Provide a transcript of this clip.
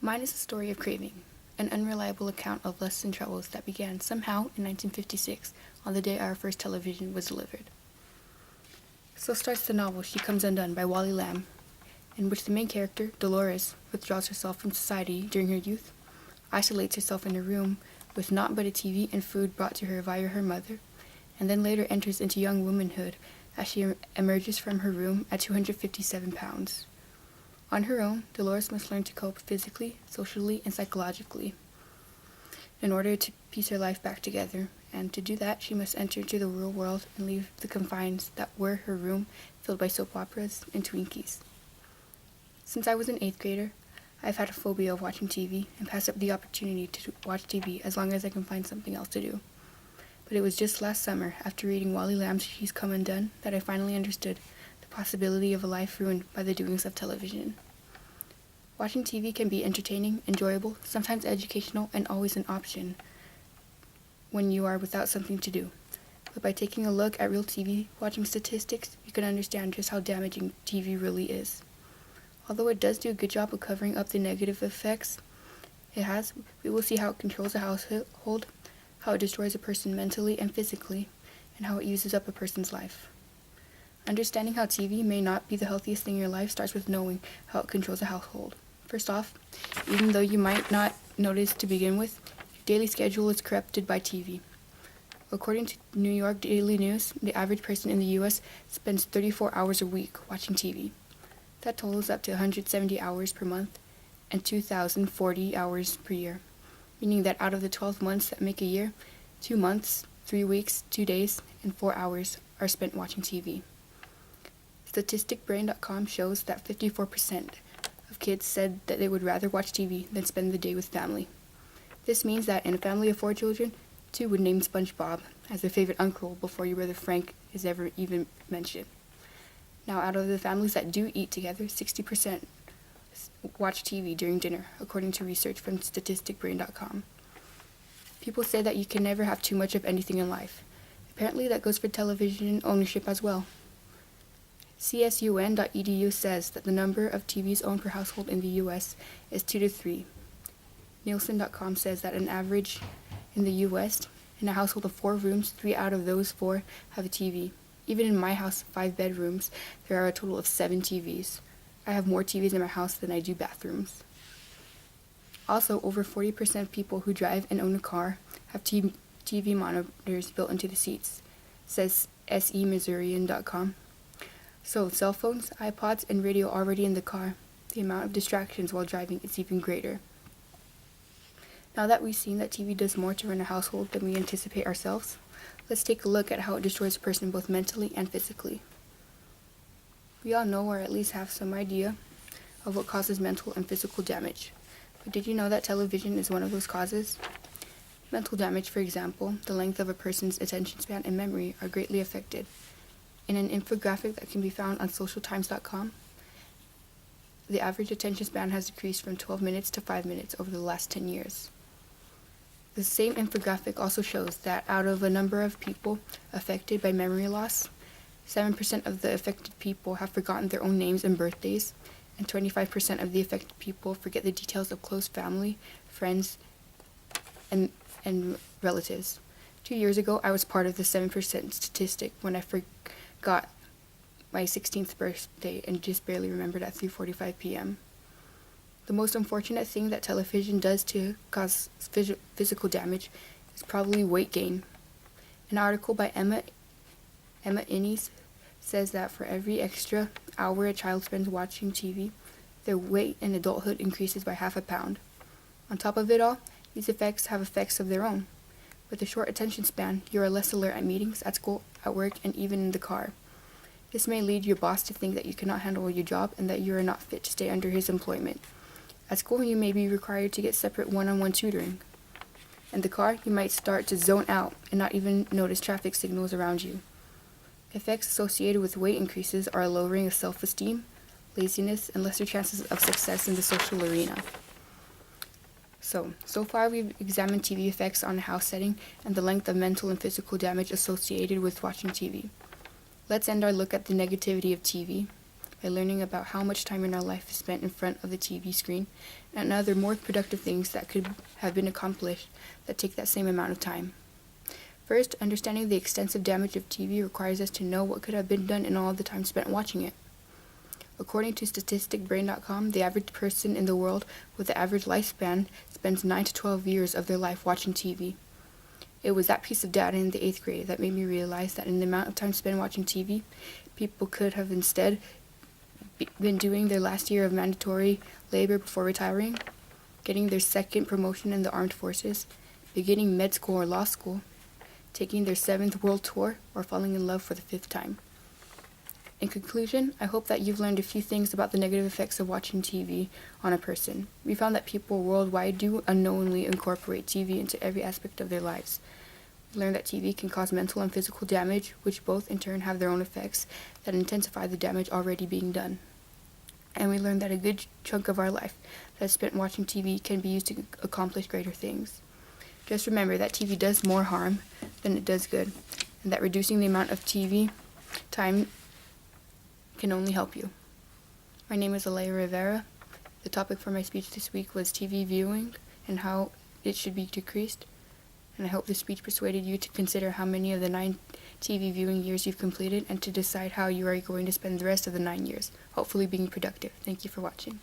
Mine is a story of craving, an unreliable account of lusts and troubles that began somehow in 1956 on the day our first television was delivered. So starts the novel She Comes Undone by Wally Lamb, in which the main character, Dolores, withdraws herself from society during her youth, isolates herself in a room with naught but a TV and food brought to her via her mother, and then later enters into young womanhood as she emerges from her room at 257 pounds. On her own, Dolores must learn to cope physically, socially, and psychologically in order to piece her life back together, and to do that, she must enter into the real world and leave the confines that were her room filled by soap operas and Twinkies. Since I was an 8th grader, I've had a phobia of watching TV and pass up the opportunity to watch TV as long as I can find something else to do. But it was just last summer, after reading Wally Lamb's She's Come Undone, that I finally understood the possibility of a life ruined by the doings of television. Watching TV can be entertaining, enjoyable, sometimes educational, and always an option when you are without something to do. But by taking a look at real TV watching statistics, you can understand just how damaging TV really is. Although it does do a good job of covering up the negative effects it has, we will see how it controls a household, how it destroys a person mentally and physically, and how it uses up a person's life. Understanding how TV may not be the healthiest thing in your life starts with knowing how it controls a household. First off, even though you might not notice to begin with, your daily schedule is corrupted by TV. According to New York Daily News, the average person in the U.S. spends 34 hours a week watching TV. That totals up to 170 hours per month and 2,040 hours per year, meaning that out of the 12 months that make a year, 2 months, 3 weeks, 2 days, and 4 hours are spent watching TV. Statisticbrain.com shows that 54% of kids said that they would rather watch TV than spend the day with family. This means that in a family of 4 children, 2 would name SpongeBob as their favorite uncle before your brother Frank is ever even mentioned. Now, out of the families that do eat together, 60% watch TV during dinner, according to research from statisticbrain.com. People say that you can never have too much of anything in life. Apparently that goes for television ownership as well. CSUN.edu says that the number of TVs owned per household in the U.S. is 2 to 3. Nielsen.com says that an average in the U.S., in a household of 4 rooms, 3 out of those 4 have a TV. Even in my house of 5 bedrooms, there are a total of 7 TVs. I have more TVs in my house than I do bathrooms. Also, over 40% of people who drive and own a car have TV monitors built into the seats, says SEMissourian.com. So, cell phones, iPods, and radio already in the car, the amount of distractions while driving is even greater. Now that we've seen that TV does more to run a household than we anticipate ourselves, let's take a look at how it destroys a person both mentally and physically. We all know, or at least have some idea, of what causes mental and physical damage. But did you know that television is one of those causes? Mental damage, for example, the length of a person's attention span and memory are greatly affected. In an infographic that can be found on socialtimes.com, the average attention span has decreased from 12 minutes to 5 minutes over the last 10 years. The same infographic also shows that out of a number of people affected by memory loss, 7% of the affected people have forgotten their own names and birthdays, and 25% of the affected people forget the details of close family, friends, and relatives. 2 years ago, I was part of the 7% statistic when I forgot my 16th birthday and just barely remembered at 3:45 p.m. The most unfortunate thing that television does to cause physical damage is probably weight gain. An article by Emma Innes says that for every extra hour a child spends watching TV, their weight in adulthood increases by half a pound. On top of it all, these effects have effects of their own. With a short attention span, you are less alert at meetings, at school, at work, and even in the car. This may lead your boss to think that you cannot handle your job and that you are not fit to stay under his employment. At school, you may be required to get separate one-on-one tutoring. In the car, you might start to zone out and not even notice traffic signals around you. Effects associated with weight increases are a lowering of self-esteem, laziness, and lesser chances of success in the social arena. So far we've examined TV effects on a house setting and the length of mental and physical damage associated with watching TV. Let's end our look at the negativity of TV by learning about how much time in our life is spent in front of the TV screen and other more productive things that could have been accomplished that take that same amount of time. First, understanding the extensive damage of TV requires us to know what could have been done in all the time spent watching it. According to statisticbrain.com, the average person in the world with the average lifespan spends 9 to 12 years of their life watching TV. It was that piece of data in the 8th grade that made me realize that in the amount of time spent watching TV, people could have instead been doing their last year of mandatory labor before retiring, getting their second promotion in the armed forces, beginning med school or law school, taking their 7th world tour, or falling in love for the 5th time. In conclusion, I hope that you've learned a few things about the negative effects of watching TV on a person. We found that people worldwide do unknowingly incorporate TV into every aspect of their lives. We learned that TV can cause mental and physical damage, which both in turn have their own effects that intensify the damage already being done. And we learned that a good chunk of our life that is spent watching TV can be used to accomplish greater things. Just remember that TV does more harm than it does good, and that reducing the amount of TV time can only help you. My name is Alea Rivera. The topic for my speech this week was TV viewing and how it should be decreased. And I hope this speech persuaded you to consider how many of the 9 TV viewing years you've completed and to decide how you are going to spend the rest of the 9 years, hopefully being productive. Thank you for watching.